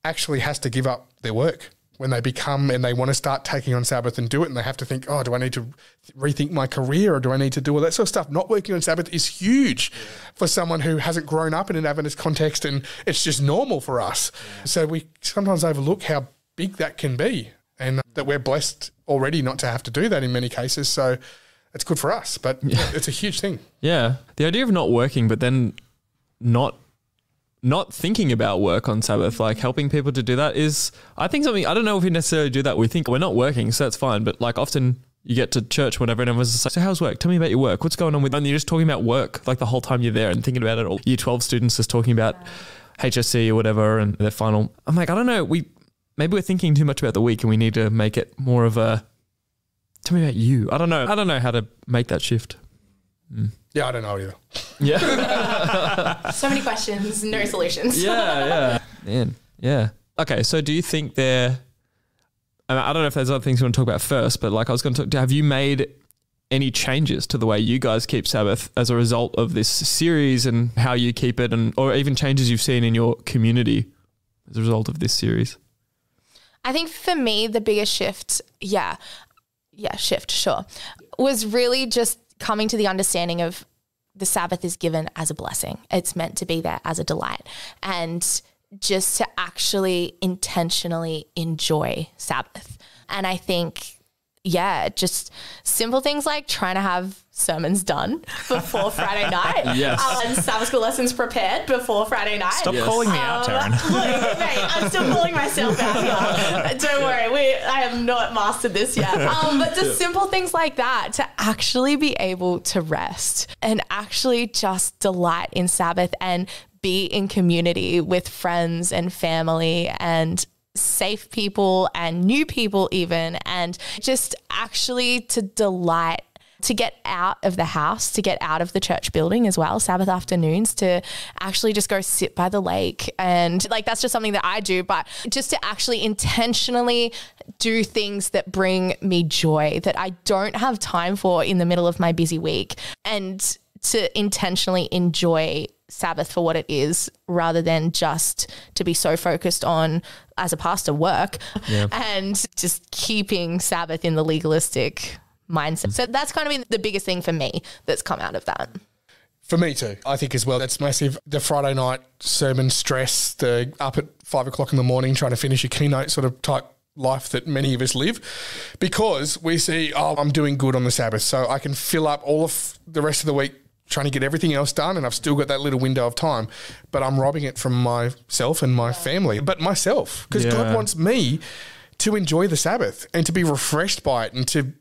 actually has to give up their work when they become and they want to start taking on Sabbath and do it, and they have to think, do I need to rethink my career or do I need to do all that sort of stuff? Not working on Sabbath is huge for someone who hasn't grown up in an Adventist context and it's just normal for us. Yeah. So we sometimes overlook how big that can be and that we're blessed already not to have to do that in many cases. So it's good for us, but it's a huge thing. Yeah. The idea of not working, but then not thinking about work on Sabbath, like helping people to do that is, I think something, I don't know if we necessarily do that. We think we're not working, so that's fine. But like often you get to church, whatever, and everyone's just like, so how's work? Tell me about your work. What's going on with, and you're just talking about work like the whole time you're there and thinking about it all. Year 12 students just talking about HSC or whatever and their final. I'm like, I don't know. Maybe we're thinking too much about the week and we need to make it more of a, tell me about you. I don't know how to make that shift. Yeah, I don't know either. Yeah. So many questions, no solutions. Yeah. Man, yeah. Okay, so do you think I don't know if there's other things you want to talk about first, but like I was going to talk, have you made any changes to the way you guys keep Sabbath as a result of this series and how you keep it, or even changes you've seen in your community as a result of this series? I think for me, the biggest shift, sure, was really just coming to the understanding of the Sabbath is given as a blessing. It's meant to be there as a delight. And just to actually intentionally enjoy Sabbath. And I think, just simple things like trying to have sermons done before Friday night. Yes. And Sabbath school lessons prepared before Friday night. Stop calling me out, Tarenne. Look, mate, I'm still calling myself out here. Don't worry, I have not mastered this yet. But just simple things like that, to actually be able to rest and actually just delight in Sabbath and be in community with friends and family and safe people and new people even, and just actually to delight, to get out of the house, to get out of the church building as well, Sabbath afternoons, to actually just go sit by the lake. And like, that's just something that I do, but just to actually intentionally do things that bring me joy that I don't have time for in the middle of my busy week, and to intentionally enjoy Sabbath for what it is, rather than just to be so focused on, as a pastor, work and just keeping Sabbath in the legalistic mindset. So that's kind of been the biggest thing for me that's come out of that. For me too. I think as well, that's massive. The Friday night sermon stress, the up at 5 o'clock in the morning trying to finish your keynote sort of type life that many of us live, because we see, I'm doing good on the Sabbath, so I can fill up all of the rest of the week trying to get everything else done, and I've still got that little window of time, but I'm robbing it from myself and my family, but myself, because God wants me to enjoy the Sabbath and to be refreshed by it and to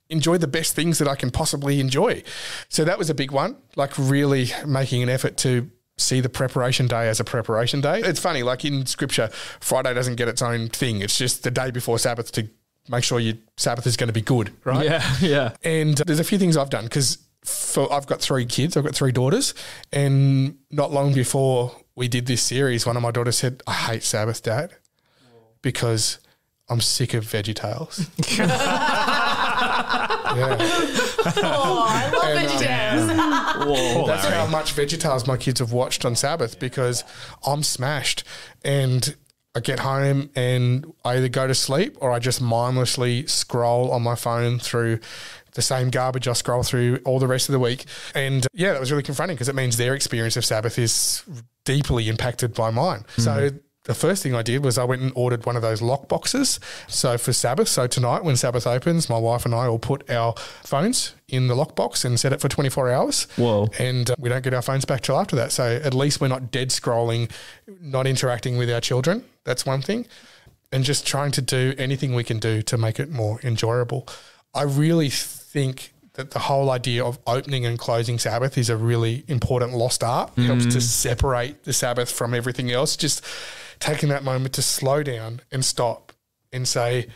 enjoy the best things that I can possibly enjoy. So that was a big one, like really making an effort to see the preparation day as a preparation day. It's funny, like in Scripture, Friday doesn't get its own thing. It's just the day before Sabbath to make sure your Sabbath is going to be good, right? Yeah. And there's a few things I've done because I've got 3 kids, I've got 3 daughters, and not long before we did this series, one of my daughters said, I hate Sabbath, Dad, because I'm sick of VeggieTales. Oh, I love VeggieTales. That's how much VeggieTales my kids have watched on Sabbath, because I'm smashed and I get home and I either go to sleep or I just mindlessly scroll on my phone through the same garbage I scroll through all the rest of the week. And that was really confronting, because it means their experience of Sabbath is deeply impacted by mine. So the first thing I did was I went and ordered one of those lock boxes. So for Sabbath, so tonight when Sabbath opens, my wife and I will put our phones in the lock box and set it for 24 hours. Whoa. And we don't get our phones back till after that. So at least we're not dead scrolling, not interacting with our children. That's one thing. And just trying to do anything we can do to make it more enjoyable. I really think that the whole idea of opening and closing Sabbath is a really important lost art. It helps to separate the Sabbath from everything else. Just taking that moment to slow down and stop and say,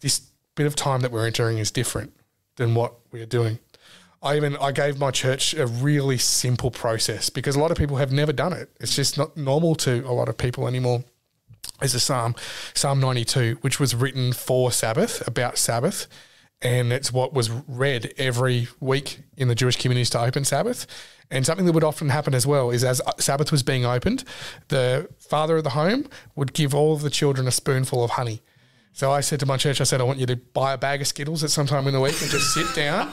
this bit of time that we're entering is different than what we are doing. I gave my church a really simple process, because a lot of people have never done it. It's just not normal to a lot of people anymore. There's a Psalm 92, which was written for Sabbath, about Sabbath. And it's what was read every week in the Jewish communities to open Sabbath. And something that would often happen as well is, as Sabbath was being opened, the father of the home would give all of the children a spoonful of honey. So I said to my church, I want you to buy a bag of Skittles at some time in the week and just sit down,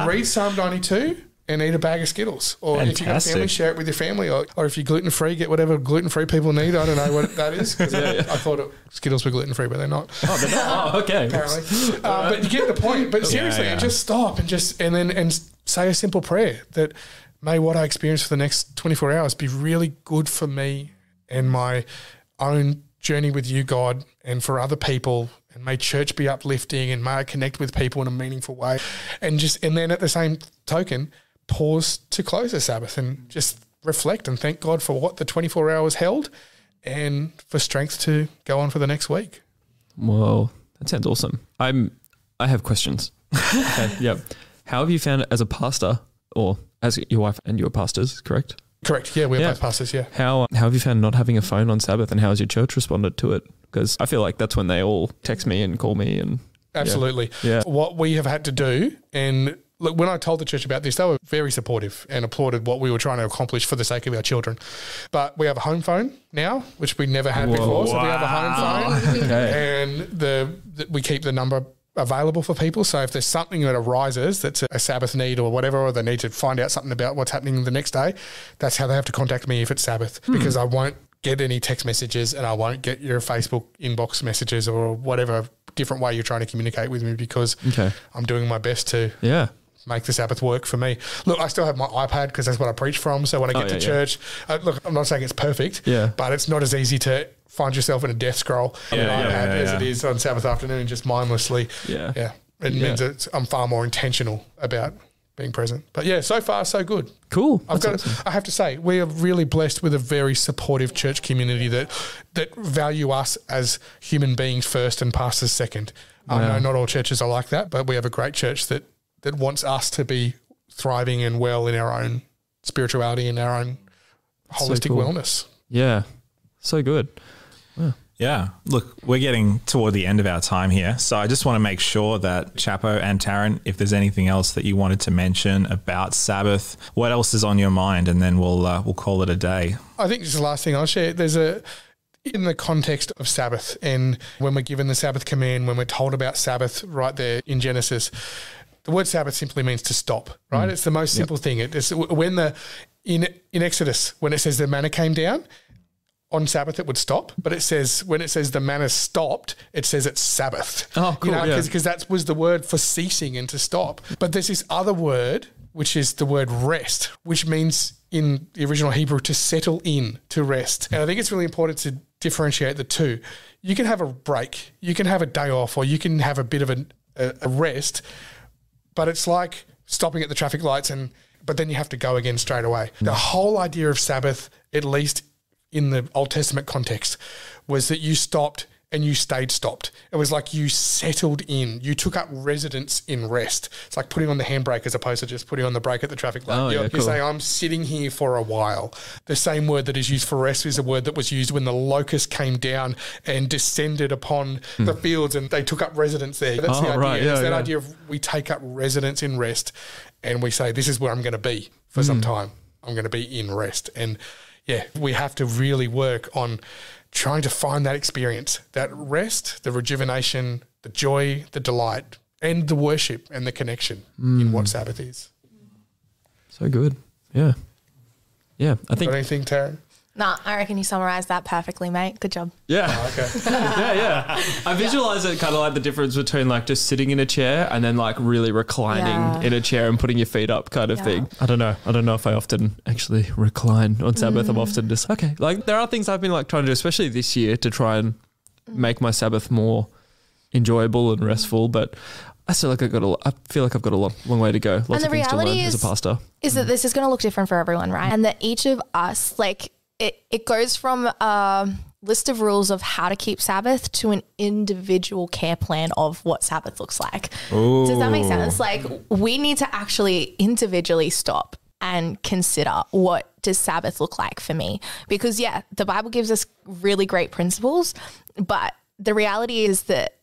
read Psalm 92 and eat a bag of Skittles. Or if you've got family, share it with your family. Or if you're gluten-free, get whatever gluten-free people need. I don't know what that is. I thought Skittles were gluten-free, but they're not. Oh, they're not? Oh, okay. Apparently. But you get the point. But seriously, and just stop and say a simple prayer that, may what I experience for the next 24 hours be really good for me and my own journey with you, God, and for other people. And may church be uplifting, and may I connect with people in a meaningful way. And then at the same token, pause to close the Sabbath and just reflect and thank God for what the 24 hours held, and for strength to go on for the next week. Whoa, that sounds awesome. I have questions. Okay, yep. How have you found it as a pastor, or as your wife and you are pastors, correct? Correct. Yeah, we're both pastors. Yeah. How have you found not having a phone on Sabbath, and how has your church responded to it? Because I feel like that's when they all text me and call me. And absolutely. Yeah. What we have had to do, and look, when I told the church about this, they were very supportive and applauded what we were trying to accomplish for the sake of our children. But we have a home phone now, which we never had before. So we have a home phone, and we keep the number available for people. So if there's something that arises that's a Sabbath need or whatever, or they need to find out something about what's happening the next day, that's how they have to contact me if it's Sabbath, because I won't get any text messages and I won't get your Facebook inbox messages or whatever different way you're trying to communicate with me, because I'm doing my best to make the Sabbath work for me. Look, I still have my iPad because that's what I preach from. So when I get to church, look, I'm not saying it's perfect, but it's not as easy to find yourself in a death scroll on an iPad as it is on Sabbath afternoon, just mindlessly. It means that I'm far more intentional about being present. But so far so good. Cool. I have to say, we are really blessed with a very supportive church community that value us as human beings first and pastors second. I know not all churches are like that, but we have a great church that wants us to be thriving and well in our own spirituality and our own holistic wellness. Yeah. So good. Wow. Yeah. Look, we're getting toward the end of our time here. So I just want to make sure that Chappo and Tarenne, if there's anything else that you wanted to mention about Sabbath, what else is on your mind? And then we'll call it a day. I think just the last thing I'll share, in the context of Sabbath, and when we're given the Sabbath command, when we're told about Sabbath right there in Genesis, The word Sabbath simply means to stop, right? It's the most simple thing. It's when in Exodus, when it says the manna came down, on Sabbath it would stop, but when it says the manna stopped, it says it's Sabbath. Oh, cool. Because that was the word for ceasing and to stop. But there's this other word, which is the word rest, which means in the original Hebrew to settle in, to rest. And I think it's really important to differentiate the two. You can have a break, you can have a day off, or you can have a bit of a rest, but it's like stopping at the traffic lights but then you have to go again straight away. The whole idea of Sabbath, at least in the Old Testament context, was that you stopped and you stayed stopped. It was like you settled in. You took up residence in rest. It's like putting on the handbrake as opposed to just putting on the brake at the traffic light. You're saying, I'm sitting here for a while. The same word that is used for rest is a word that was used when the locust came down and descended upon the fields and they took up residence there. That's the idea. Right. It's that idea of we take up residence in rest and we say, this is where I'm going to be for some time. I'm going to be in rest. And we have to really work on trying to find that experience, that rest, the rejuvenation, the joy, the delight, and the worship and the connection in what Sabbath is. So good. Yeah. Yeah. I think. Got anything, Tarenne? Nah, I reckon you summarised that perfectly, mate. Good job. Yeah. Oh, okay. Yeah. I visualize it kind of like the difference between like just sitting in a chair and then like really reclining in a chair and putting your feet up kind of thing. I don't know if I often actually recline on Sabbath. I'm often just, like there are things I've been like trying to do, especially this year, to try and make my Sabbath more enjoyable and restful, but I feel like I've got a long way to go. Lots of things to learn as a pastor. Is that this is going to look different for everyone, right? And that each of us, like, it goes from a list of rules of how to keep Sabbath to an individual care plan of what Sabbath looks like. Ooh. Does that make sense? Like, we need to actually individually stop and consider, what does Sabbath look like for me? Because the Bible gives us really great principles, but the reality is that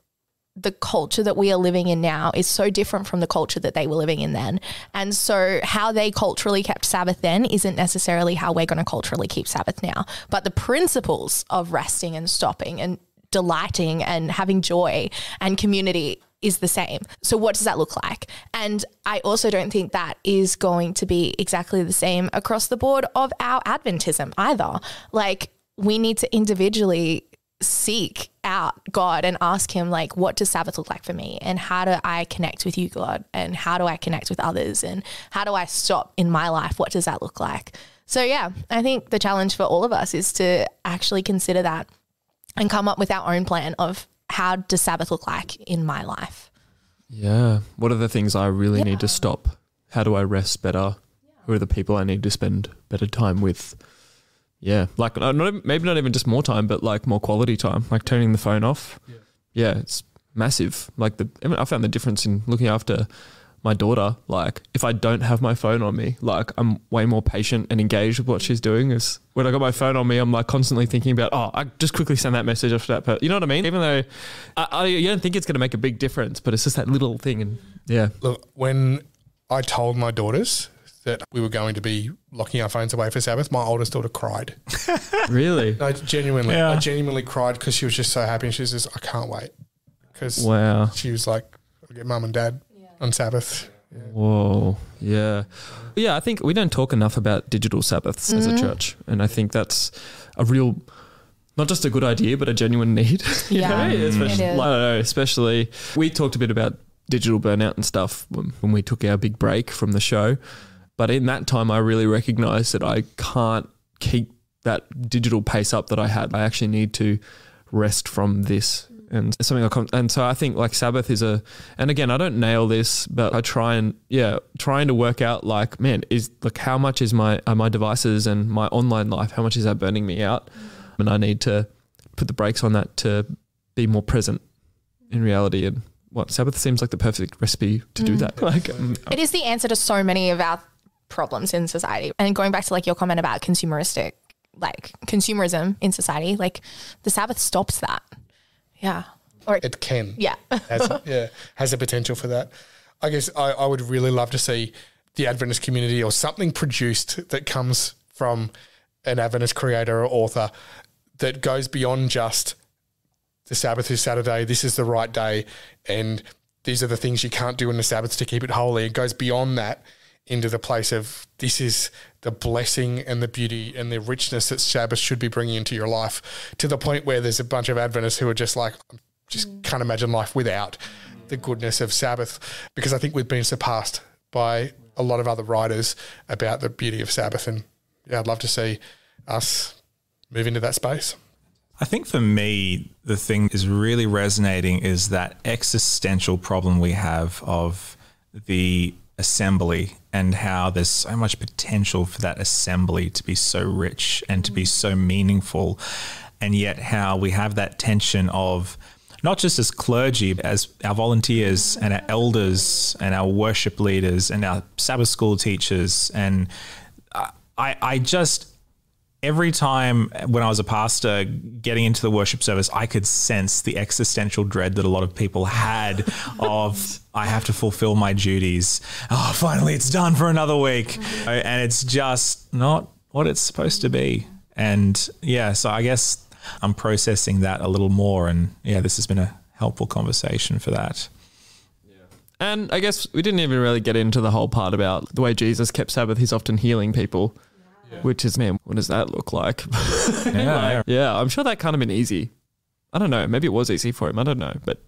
the culture that we are living in now is so different from the culture that they were living in then. And so how they culturally kept Sabbath then isn't necessarily how we're going to culturally keep Sabbath now. But the principles of resting and stopping and delighting and having joy and community is the same. So what does that look like? And I also don't think that is going to be exactly the same across the board of our Adventism either. Like, we need to individually seek out God and ask him, like, what does Sabbath look like for me? And how do I connect with you, God? And how do I connect with others? And how do I stop in my life? What does that look like? So I think the challenge for all of us is to actually consider that and come up with our own plan of how does Sabbath look like in my life? Yeah. What are the things I really need to stop? How do I rest better? Who are the people I need to spend better time with? Yeah, like maybe not even just more time, but like more quality time, like turning the phone off. Yeah, it's massive. Like I found the difference in looking after my daughter. Like, if I don't have my phone on me, like, I'm way more patient and engaged with what she's doing. Is when I got my phone on me, I'm like constantly thinking about, I just quickly send that message off to that person. You know what I mean? Even though you don't think it's going to make a big difference, but it's just that little thing. And Look, when I told my daughters that we were going to be locking our phones away for Sabbath, my oldest daughter cried. Really? No, genuinely. I genuinely cried because she was just so happy. And she says, I can't wait. Because she was like, I'll get mum and dad on Sabbath. Yeah. Whoa. Yeah. Yeah, I think we don't talk enough about digital Sabbaths as a church. And I think that's a real, not just a good idea, but a genuine need. Especially, we talked a bit about digital burnout and stuff when we took our big break from the show. But in that time, I really recognized that I can't keep that digital pace up that I had. I actually need to rest from this. And and so I think like Sabbath is and again, I don't nail this, but I trying to work out like, man, how much is my devices and my online life, how much is that burning me out? And I need to put the brakes on that to be more present in reality. And Sabbath seems like the perfect recipe to do that. Like, it is the answer to so many of our problems in society. And going back to like your comment about consumerism in society, like the Sabbath stops that. Yeah. Or it can. Yeah. Has a potential for that. I guess I would really love to see the Adventist community or something produced that comes from an Adventist creator or author that goes beyond just the Sabbath is Saturday, this is the right day, and these are the things you can't do in the Sabbath to keep it holy. It goes beyond that into the place of this is the blessing and the beauty and the richness that Sabbath should be bringing into your life, to the point where there's a bunch of Adventists who are just like, just can't imagine life without the goodness of Sabbath, because I think we've been surpassed by a lot of other writers about the beauty of Sabbath. And yeah, I'd love to see us move into that space. I think for me, the thing is really resonating is that existential problem we have of the assembly, and how there's so much potential for that assembly to be so rich and to be so meaningful. And yet how we have that tension of not just as clergy, but as our volunteers and our elders and our worship leaders and our Sabbath school teachers. And I just, every time when I was a pastor getting into the worship service, I could sense the existential dread that a lot of people had of, I have to fulfill my duties. Oh, finally it's done for another week. And it's just not what it's supposed to be. And yeah, so I guess I'm processing that a little more. And yeah, this has been a helpful conversation for that. And I guess we didn't even really get into the whole part about the way Jesus kept Sabbath. He's often healing people. Which is, man, what does that look like? Yeah, I'm sure that can't have been easy. I don't know. Maybe it was easy for him. I don't know. But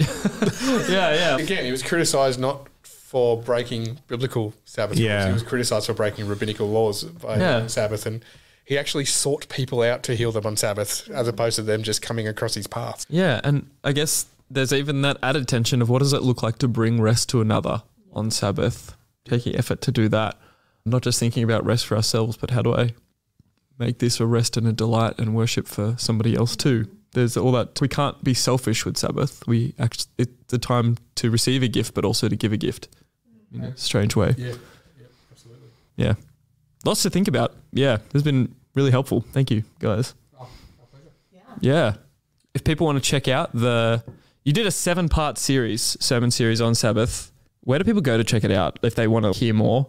yeah. Again, he was criticised not for breaking biblical Sabbath laws. He was criticised for breaking rabbinical laws by Sabbath. And he actually sought people out to heal them on Sabbath, as opposed to them just coming across his path. Yeah, and I guess there's even that added tension of what does it look like to bring rest to another on Sabbath, taking effort to do that. Not just thinking about rest for ourselves, but how do I make this a rest and a delight and worship for somebody else too? There's all that. We can't be selfish with Sabbath. It's a time to receive a gift, but also to give a gift in a strange way. Yeah, absolutely. Yeah. Lots to think about. Yeah, this has been really helpful. Thank you, guys. Oh, my pleasure. Yeah. If people want to check out you did a 7-part sermon series on Sabbath. Where do people go to check it out if they want to hear more?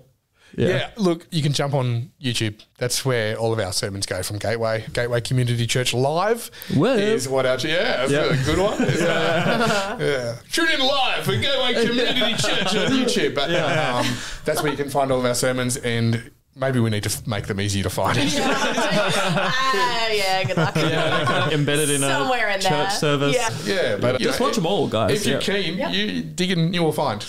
Yeah, look, you can jump on YouTube. That's where all of our sermons go from Gateway. Gateway Community Church Live is what our... Yeah, that's a good one. Tune in live for Gateway Community Church on YouTube. But that's where you can find all of our sermons, and maybe we need to make them easier to find. Good luck. Yeah, embedded in somewhere a in church there. service. Yeah, but just watch them all, guys. If you're keen, you dig in, you will find.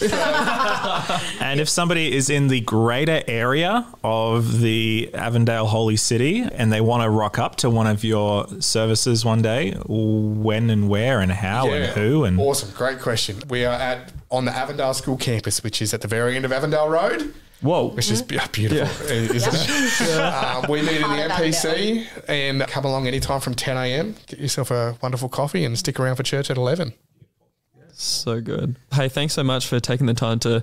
And if somebody is in the greater area of the Avondale Holy City and they want to rock up to one of your services one day, when and where and how and who? And awesome, great question. We are on the Avondale School campus, which is at the very end of Avondale Road. Whoa. Which is beautiful, isn't it? We meet in the MPC, and come along anytime from 10 a.m. Get yourself a wonderful coffee and stick around for church at 11. So good. Hey, thanks so much for taking the time to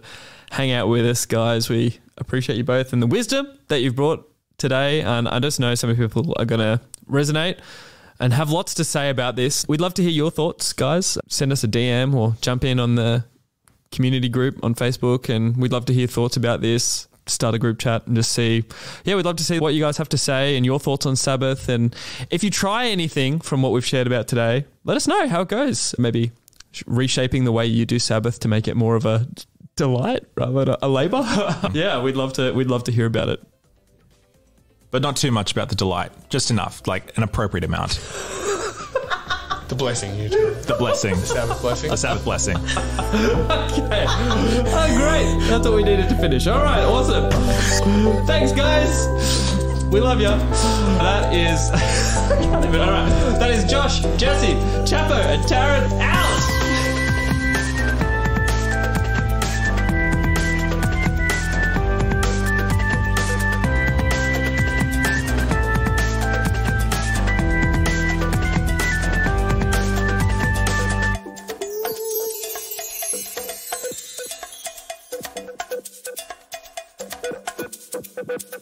hang out with us, guys. We appreciate you both and the wisdom that you've brought today. And I just know some people are going to resonate and have lots to say about this. We'd love to hear your thoughts, guys. Send us a DM or jump in on the community group on Facebook, and we'd love to hear thoughts about this. Start a group chat and just see. Yeah, we'd love to see what you guys have to say and your thoughts on Sabbath. And if you try anything from what we've shared about today, let us know how it goes. Maybe reshaping the way you do Sabbath to make it more of a delight rather than a labor. Yeah, we'd love to hear about it. But not too much about the delight. Just enough, like an appropriate amount. The blessing, you too. The blessing. The Sabbath blessing. A Sabbath blessing. Okay. Oh, great. That's what we needed to finish. All right, awesome. Thanks, guys. We love you. That is... All right. That is Josh, Jesse, Chappo, and Tarenne out. Thank you.